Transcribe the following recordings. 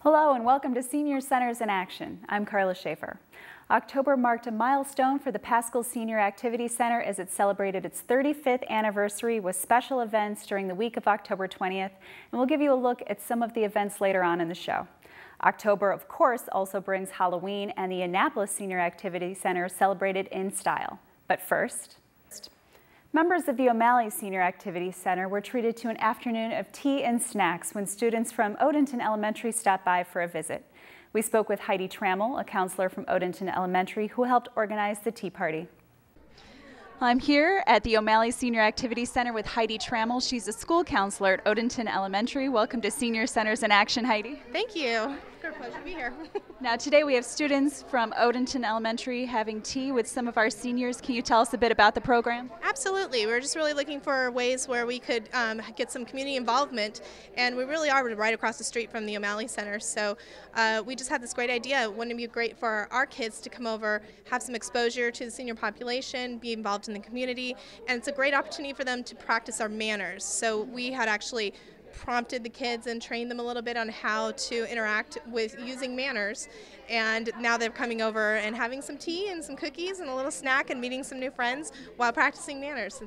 Hello and welcome to Senior Centers in Action. I'm Carla Schaefer. October marked a milestone for the Pascal Senior Activity Center as it celebrated its 35th anniversary with special events during the week of October 20th, and we'll give you a look at some of the events later on in the show. October, of course, also brings Halloween, and the Annapolis Senior Activity Center celebrated in style. But first, members of the O'Malley Senior Activity Center were treated to an afternoon of tea and snacks when students from Odenton Elementary stopped by for a visit. We spoke with Heidi Trammell, a counselor from Odenton Elementary, who helped organize the tea party. I'm here at the O'Malley Senior Activity Center with Heidi Trammell. She's a school counselor at Odenton Elementary. Welcome to Senior Centers in Action, Heidi. Thank you. It's a pleasure to be here. Now today we have students from Odenton Elementary having tea with some of our seniors. Can you tell us a bit about the program? Absolutely. We're just really looking for ways where we could get some community involvement, and we really are right across the street from the O'Malley Center. So we just had this great idea. Wouldn't it be great for our kids to come over, have some exposure to the senior population, be involved in the community, and it's a great opportunity for them to practice our manners. So we had actually prompted the kids and trained them a little bit on how to interact with using manners, and now they're coming over and having some tea and some cookies and a little snack and meeting some new friends while practicing manners.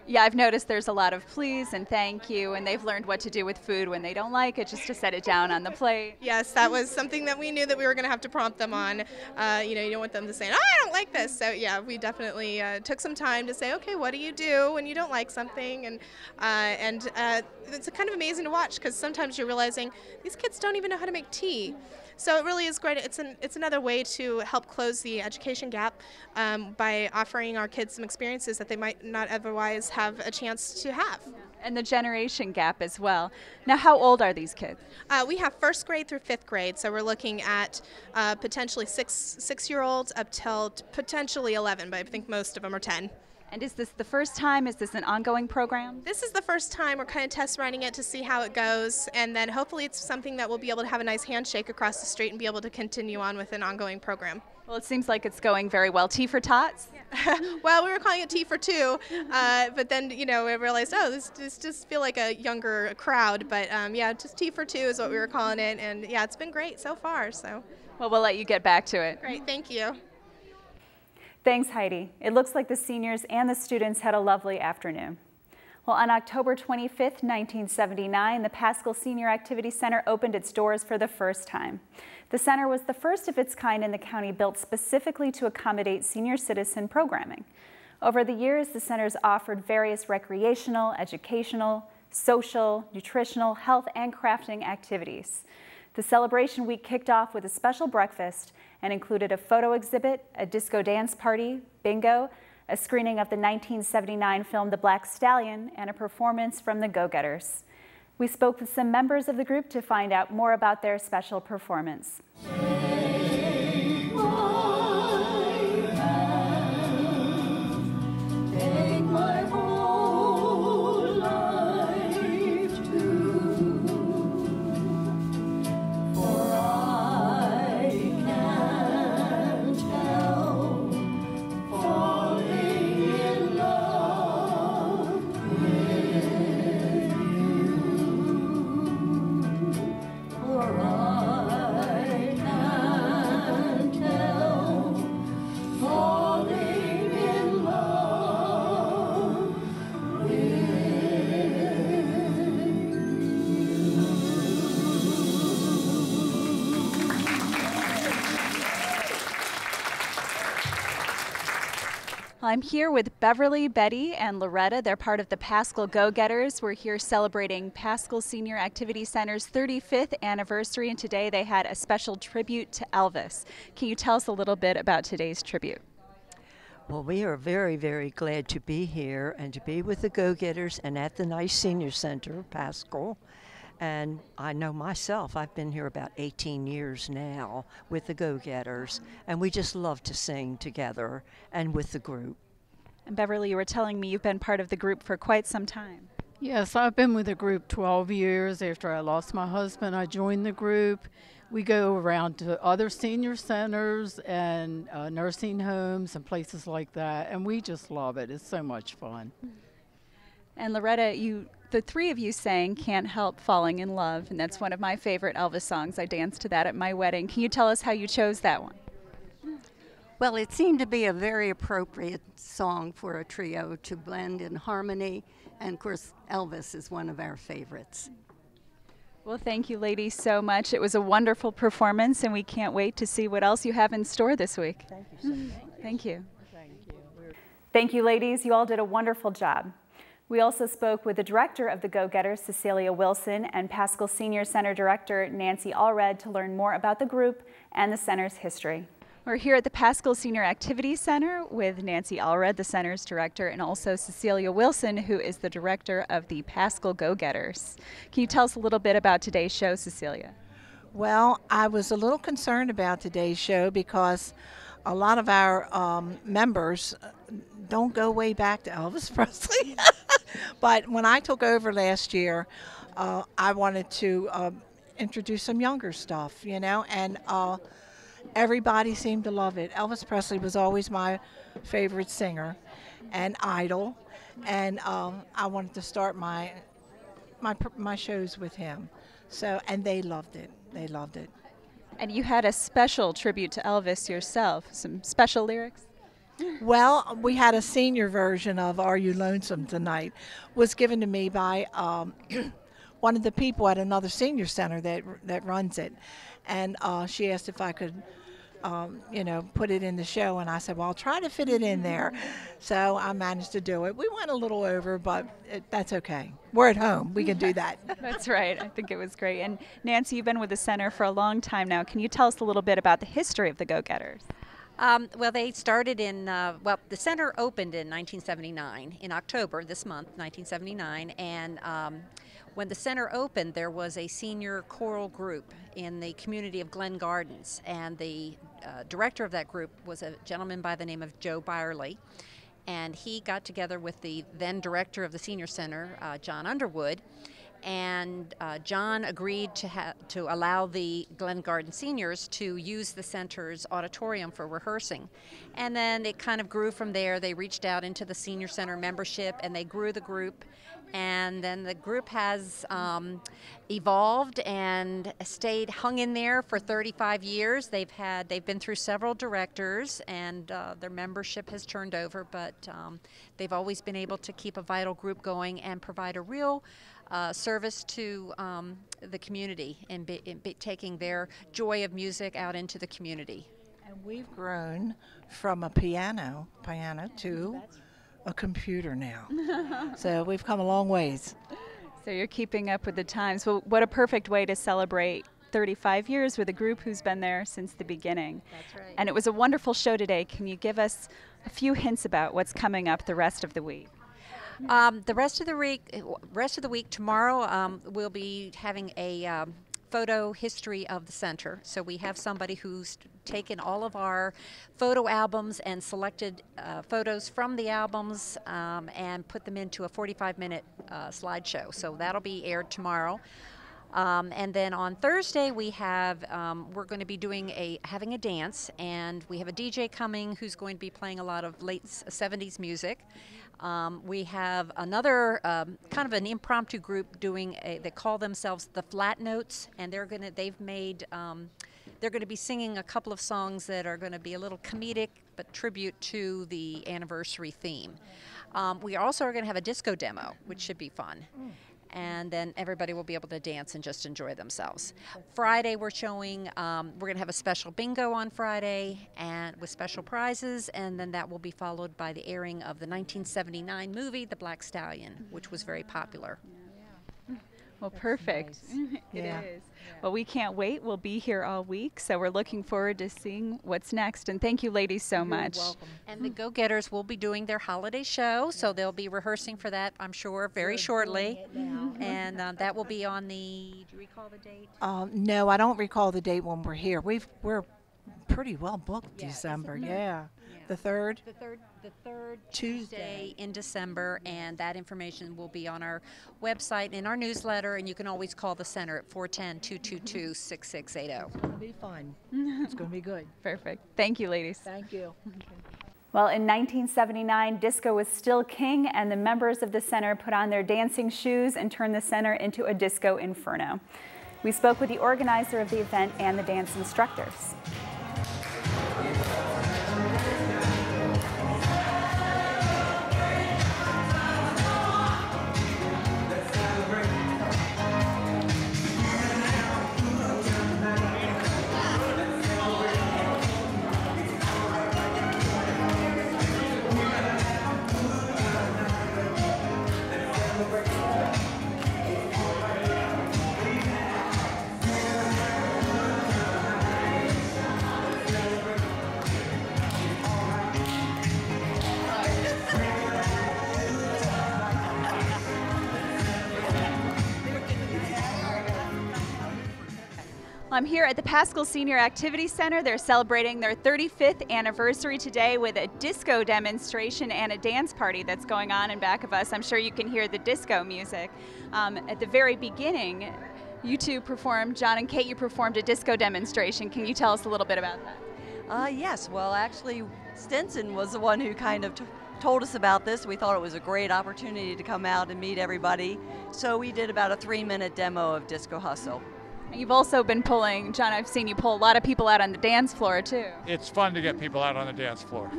Yeah, I've noticed there's a lot of please and thank you, and they've learned what to do with food when they don't like it, just to set it down on the plate. Yes, that was something that we knew that we were going to have to prompt them on. You don't want them to say, "Oh, I don't like this." So yeah, we definitely took some time to say, okay, what do you do when you don't like something? And it's kind of amazing to watch, because sometimes you're realizing these kids don't even know how to make tea. So it really is great. It's another way to help close the education gap by offering our kids some experiences that they might not otherwise have a chance to have. And the generation gap as well. Now, how old are these kids? We have first grade through fifth grade, so we're looking at potentially six-year-olds up till potentially 11, but I think most of them are 10. And is this the first time? Is this an ongoing program? This is the first time. We're kind of test running it to see how it goes, and then hopefully it's something that we'll be able to have a nice handshake across the street and be able to continue on with an ongoing program. Well, it seems like it's going very well. Tea for tots? Yeah. Well, we were calling it Tea for Two, but then, we realized, oh, this just feel like a younger crowd, but yeah, just Tea for Two is what we were calling it, and yeah, it's been great so far. So. Well, we'll let you get back to it. Great, thank you. Thanks, Heidi. It looks like the seniors and the students had a lovely afternoon. Well, on October 25th, 1979, the Pascal Senior Activity Center opened its doors for the first time. The center was the first of its kind in the county, built specifically to accommodate senior citizen programming. Over the years, the center's offered various recreational, educational, social, nutritional, health, and crafting activities. The celebration week kicked off with a special breakfast and included a photo exhibit, a disco dance party, bingo, a screening of the 1979 film The Black Stallion, and a performance from the Go-Getters. We spoke with some members of the group to find out more about their special performance. I'm here with Beverly, Betty, and Loretta. They're part of the Pascal Go-Getters. We're here celebrating Pascal Senior Activity Center's 35th anniversary, and today they had a special tribute to Elvis. Can you tell us a little bit about today's tribute? Well, we are very, very glad to be here and to be with the Go-Getters and at the nice senior center, Pascal. And I know myself, I've been here about 18 years now with the Go-Getters, and we just love to sing together and with the group. And Beverly, you were telling me you've been part of the group for quite some time. Yes, I've been with the group 12 years. After I lost my husband, I joined the group. We go around to other senior centers and nursing homes and places like that, and we just love it. It's so much fun. And Loretta, you the three of you sang Can't Help Falling in Love, and that's one of my favorite Elvis songs. I danced to that at my wedding. Can you tell us how you chose that one? Well, it seemed to be a very appropriate song for a trio to blend in harmony, and of course, Elvis is one of our favorites. Well, thank you, ladies, so much. It was a wonderful performance, and we can't wait to see what else you have in store this week. Thank you so much. Thank you. Thank you, ladies. You all did a wonderful job. We also spoke with the director of the Go-Getters, Cecelia Wilson, and Pascal Senior Center Director, Nancy Allred, to learn more about the group and the center's history. We're here at the Pascal Senior Activity Center with Nancy Allred, the center's director, and also Cecelia Wilson, who is the director of the Pascal Go-Getters. Can you tell us a little bit about today's show, Cecelia? Well, I was a little concerned about today's show because a lot of our members don't go way back to Elvis Presley. But when I took over last year, I wanted to introduce some younger stuff, you know, and everybody seemed to love it. Elvis Presley was always my favorite singer and idol, and I wanted to start my shows with him. So, and they loved it. They loved it. And you had a special tribute to Elvis yourself, some special lyrics? Well, we had a senior version of Are You Lonesome Tonight, was given to me by one of the people at another senior center that runs it. And she asked if I could, you know, put it in the show. And I said, well, I'll try to fit it in there. So I managed to do it. We went a little over, but that's okay. We're at home. We can do that. That's right. I think it was great. And Nancy, you've been with the center for a long time now. Can you tell us a little bit about the history of the Go-Getters? Well, they started in, well, the center opened in 1979, in October, this month, 1979, and when the center opened, there was a senior choral group in the community of Glen Gardens, and the director of that group was a gentleman by the name of Joe Byerly, and he got together with the then director of the senior center, John Underwood, and John agreed to allow the Glen Garden seniors to use the center's auditorium for rehearsing. And then it kind of grew from there. They reached out into the senior center membership, and they grew the group. And then the group has evolved and hung in there for 35 years. They've been through several directors, and their membership has turned over, but they've always been able to keep a vital group going and provide a real service to the community and taking their joy of music out into the community. And we've grown from a piano to a computer now. So we've come a long ways. So you're keeping up with the times. Well, what a perfect way to celebrate 35 years with a group who's been there since the beginning. That's right. And it was a wonderful show today. Can you give us a few hints about what's coming up the rest of the week? The rest of the week, tomorrow, we'll be having a photo history of the center. So we have somebody who's taken all of our photo albums and selected photos from the albums and put them into a 45-minute slideshow. So that'll be aired tomorrow. And then on Thursday we have we're going to be having a dance, and we have a DJ coming who's going to be playing a lot of late 70s music. We have another kind of an impromptu group they call themselves the Flat Notes, and they're going to be singing a couple of songs that are going to be a little comedic but tribute to the anniversary theme. We also are going to have a disco demo, which should be fun. And then everybody will be able to dance and just enjoy themselves. Friday we're showing, we're going to have a special bingo on Friday and with special prizes, and then that will be followed by the airing of the 1979 movie, The Black Stallion, which was very popular. Well, perfect. Nice. It Yeah. is. Well, we can't wait. We'll be here all week, so we're looking forward to seeing what's next. And thank you, ladies, so much. You're welcome. And the Go-Getters will be doing their holiday show, so they'll be rehearsing for that, I'm sure, very shortly. And that will be on the, do you recall the date? No, I don't recall the date when we're here. We're pretty well booked December. Yeah. The 3rd? The third Tuesday in December, and that information will be on our website in our newsletter, and you can always call the center at 410-222-6680. It's going to be fun. It's going to be good. Perfect. Thank you, ladies. Thank you. Well, in 1979, disco was still king, and the members of the center put on their dancing shoes and turned the center into a disco inferno. We spoke with the organizer of the event and the dance instructors. I'm here at the Pascal Senior Activity Center. They're celebrating their 35th anniversary today with a disco demonstration and a dance party that's going on in back of us. I'm sure you can hear the disco music. At the very beginning, you two performed, John and Kate, you performed a disco demonstration. Can you tell us a little bit about that? Yes, well actually Stinson was the one who kind of told us about this. We thought it was a great opportunity to come out and meet everybody. So we did about a 3-minute demo of Disco Hustle. You've also been pulling, John, I've seen you pull a lot of people out on the dance floor too. It's fun to get people out on the dance floor.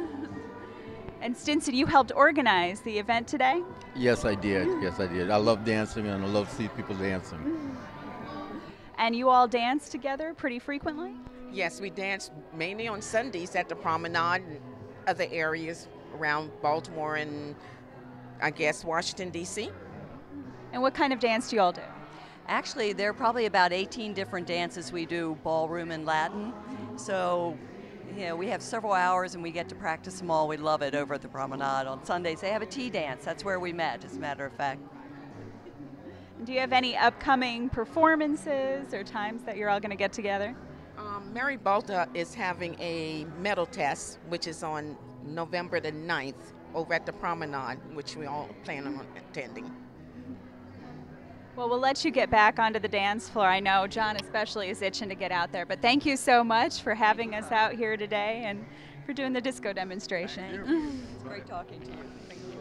And Stinson, you helped organize the event today? Yes, I did. Yes, I did. I love dancing and I love to see people dancing. And you all dance together pretty frequently? Yes, we dance mainly on Sundays at the Promenade and other areas around Baltimore and I guess Washington, D.C. And what kind of dance do you all do? Actually, there are probably about 18 different dances we do, ballroom and Latin. So, you know, we have several hours and we get to practice them all. We love it over at the Promenade. On Sundays, they have a tea dance. That's where we met, as a matter of fact. Do you have any upcoming performances or times that you're all going to get together? Mary Balta is having a medal test, which is on November the 9th over at the Promenade, which we all plan on attending. Well, we'll let you get back onto the dance floor. I know John especially is itching to get out there, but thank you so much for having us out here today and for doing the disco demonstration. It's great talking to you. Thank you.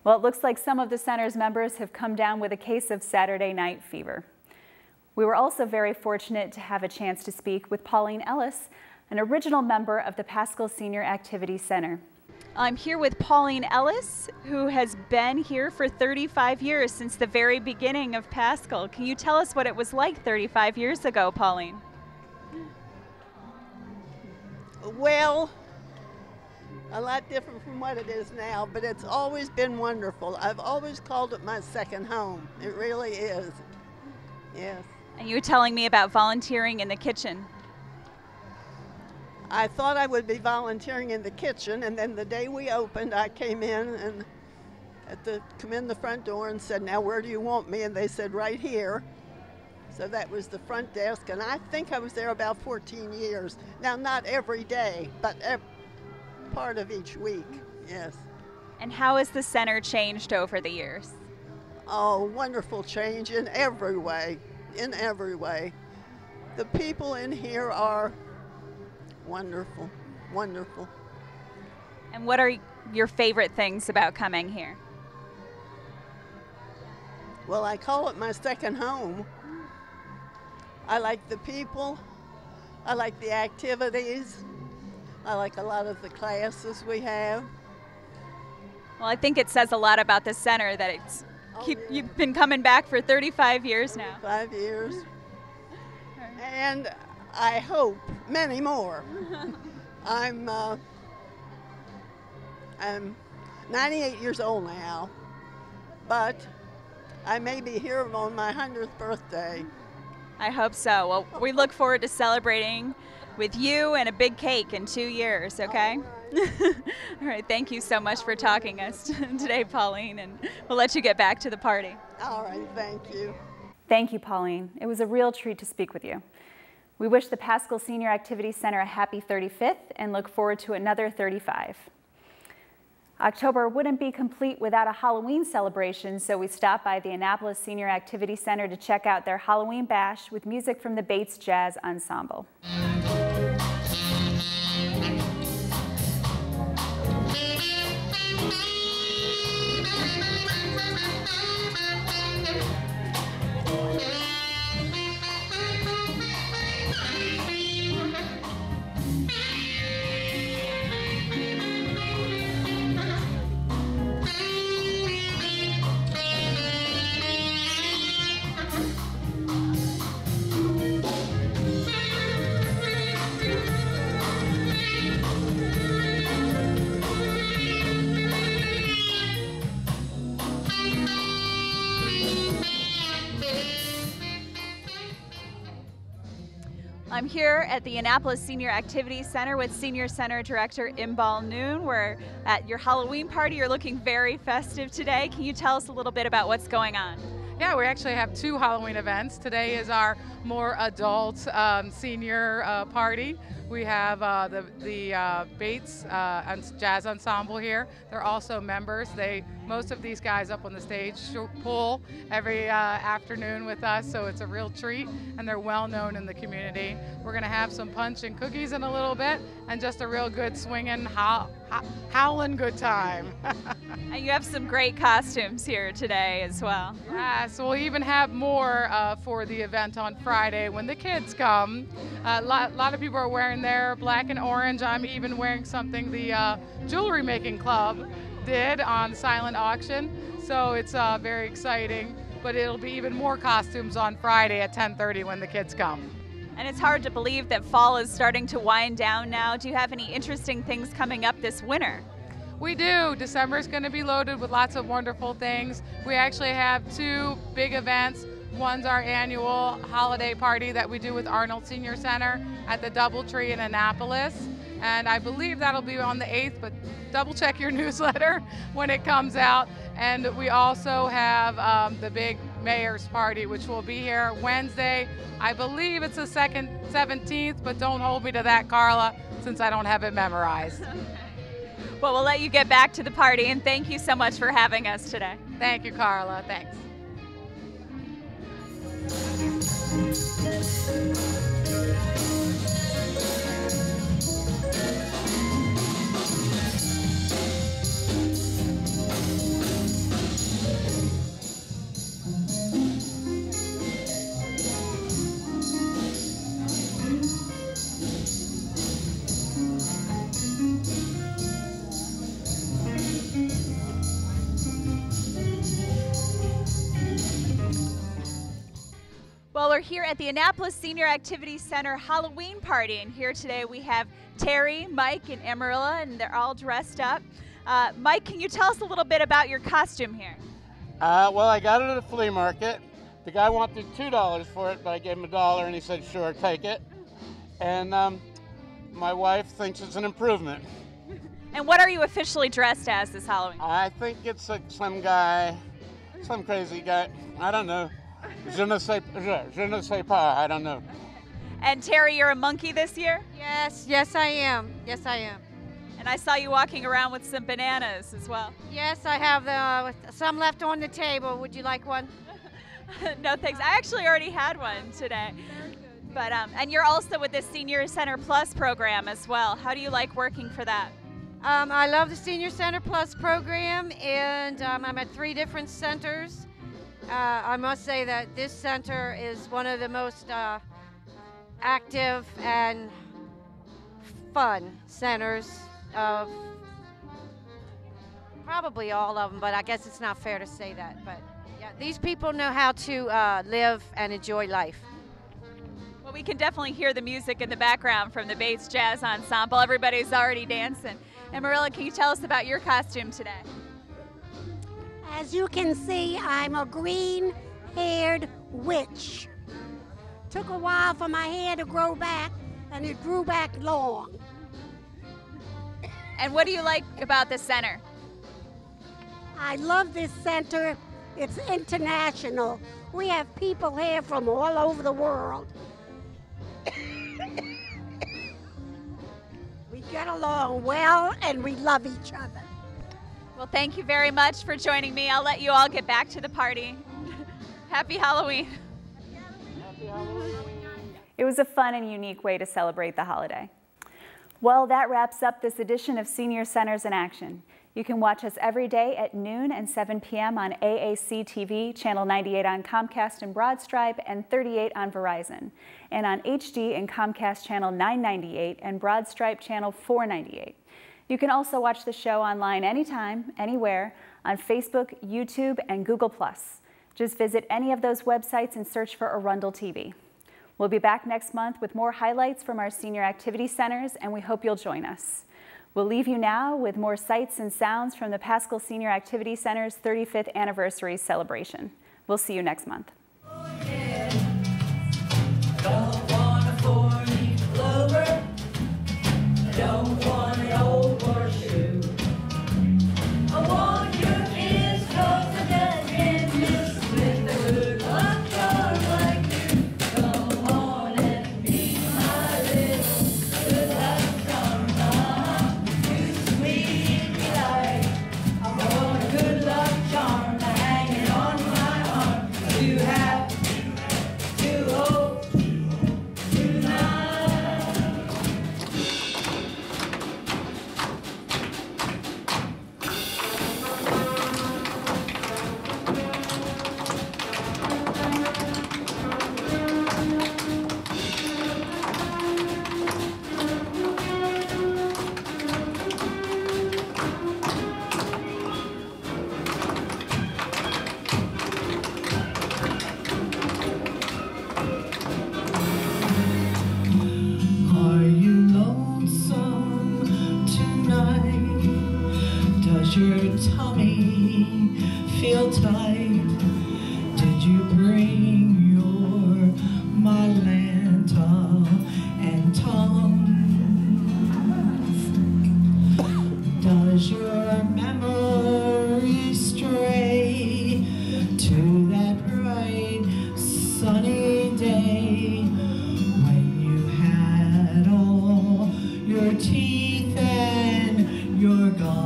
Well, it looks like some of the center's members have come down with a case of Saturday night fever. We were also very fortunate to have a chance to speak with Pauline Ellis, an original member of the Pascal Senior Activity Center. I'm here with Pauline Ellis, who has been here for 35 years, since the very beginning of Pascal. Can you tell us what it was like 35 years ago, Pauline? Well, a lot different from what it is now, but it's always been wonderful. I've always called it my second home. It really is. Yes. And you were telling me about volunteering in the kitchen. I thought I would be volunteering in the kitchen, and then the day we opened, I came in and come in the front door and said, "Now where do you want me?" And they said, "Right here." So that was the front desk, and I think I was there about 14 years. Now, not every day, but part of each week, yes. And how has the center changed over the years? Oh, wonderful change in every way, in every way. The people in here are wonderful, wonderful. And what are your favorite things about coming here? Well, I call it my second home. I like the people. I like the activities. I like a lot of the classes we have. Well, I think it says a lot about the center that it's you've been coming back for 35 years now. 5 years. And I hope many more. I'm 98 years old now, but I may be here on my 100th birthday. I hope so. Well, we look forward to celebrating with you and a big cake in 2 years, okay? All right, thank you so much for talking us today, Pauline, and we'll let you get back to the party. All right, thank you. Thank you, Pauline. It was a real treat to speak with you. We wish the Pascal Senior Activity Center a happy 35th and look forward to another 35. October wouldn't be complete without a Halloween celebration, so we stopped by the Annapolis Senior Activity Center to check out their Halloween bash with music from the Bates Jazz Ensemble. I'm here at the Annapolis Senior Activity Center with Senior Center Director Inbal Neun. We're at your Halloween party. You're looking very festive today. Can you tell us a little bit about what's going on? Yeah, we actually have 2 Halloween events. Today is our more adult senior party. We have the Bates Jazz Ensemble here. They're also members. Most of these guys up on the stage pull every afternoon with us, so it's a real treat, and they're well known in the community. We're going to have some punch and cookies in a little bit, and just a real good swinging, howling good time. And you have some great costumes here today as well. Yes, we'll even have more for the event on Friday when the kids come. A lot of people are wearing their black and orange. I'm even wearing something the Jewelry Making Club did on silent auction, so it's very exciting. But it'll be even more costumes on Friday at 10:30 when the kids come. And it's hard to believe that fall is starting to wind down now. Do you have any interesting things coming up this winter? We do. December is going to be loaded with lots of wonderful things. We actually have 2 big events. One's our annual holiday party that we do with Arundel Senior Center at the DoubleTree in Annapolis. And I believe that'll be on the 8th, but double check your newsletter when it comes out. And we also have the big mayor's party, which will be here Wednesday. I believe it's the 17th, but don't hold me to that, Carla, since I don't have it memorized. Well, we'll let you get back to the party, and thank you so much for having us today. Thank you, Carla. Thanks. Well, we're here at the Annapolis Senior Activity Center Halloween party, and here today we have Terry, Mike, and Amarilla, and they're all dressed up. Mike, can you tell us a little bit about your costume here? Well, I got it at a flea market. The guy wanted $2 for it, but I gave him $1, and he said, sure, take it. And my wife thinks it's an improvement. And what are you officially dressed as this Halloween? I think it's some guy, some crazy guy. I don't know. Je ne sais pas. I don't know. And Terry, you're a monkey this year? Yes, I am. Yes, I am. And I saw you walking around with some bananas as well. Yes, I have some left on the table. Would you like one? No, thanks. I actually already had one today. Very good. But and you're also with the Senior Center Plus program as well. How do you like working for that? I love the Senior Center Plus program, and I'm at 3 different centers. I must say that this center is one of the most active and fun centers of probably all of them, but I guess it's not fair to say that. But yeah, these people know how to live and enjoy life. Well, we can definitely hear the music in the background from the Bates Jazz Ensemble. Everybody's already dancing. And Marilla, can you tell us about your costume today? As you can see, I'm a green-haired witch. Took a while for my hair to grow back, and it grew back long. And what do you like about the center? I love this center. It's international. We have people here from all over the world. We get along well and we love each other. Well, thank you very much for joining me. I'll let you all get back to the party. Happy Halloween. Happy Halloween. It was a fun and unique way to celebrate the holiday. Well, that wraps up this edition of Senior Centers in Action. You can watch us every day at noon and 7 p.m. on AAC TV, Channel 98 on Comcast and Broadstripe, and 38 on Verizon, and on HD and Comcast Channel 998 and Broadstripe Channel 498. You can also watch the show online anytime, anywhere, on Facebook, YouTube, and Google+. Just visit any of those websites and search for Arundel TV. We'll be back next month with more highlights from our senior activity centers, and we hope you'll join us. We'll leave you now with more sights and sounds from the Pascal Senior Activity Center's 35th anniversary celebration. We'll see you next month. Don't want a four-leaf clover. Don't want an old horseshoe. I want your kiss 'cause I just can't miss with the good luck charm like you. Come on and be my little good luck charm. You sweet delight. I want a good luck charm hanging on my arm. You have to hold tonight. Are you lonesome tonight? Does your tummy feel tight? Did you bring your Malanta and Tums? Does your memory stray to that bright sunny day when you had all your teeth and your gums?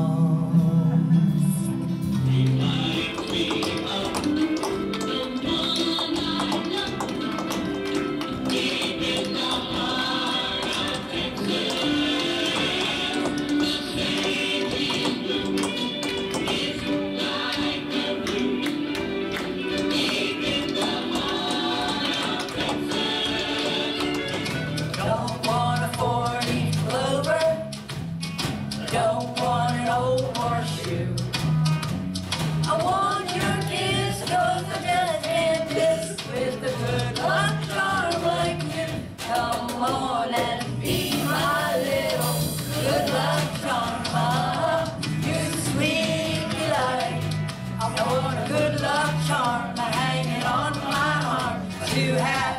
Don't want a four-leaf clover. Don't want an old horseshoe. I want your kiss 'cause I just can't miss with the good luck charm like you. Come on and be my little good luck charm. You sweet delight. I want a good luck charm hanging on my arm to have.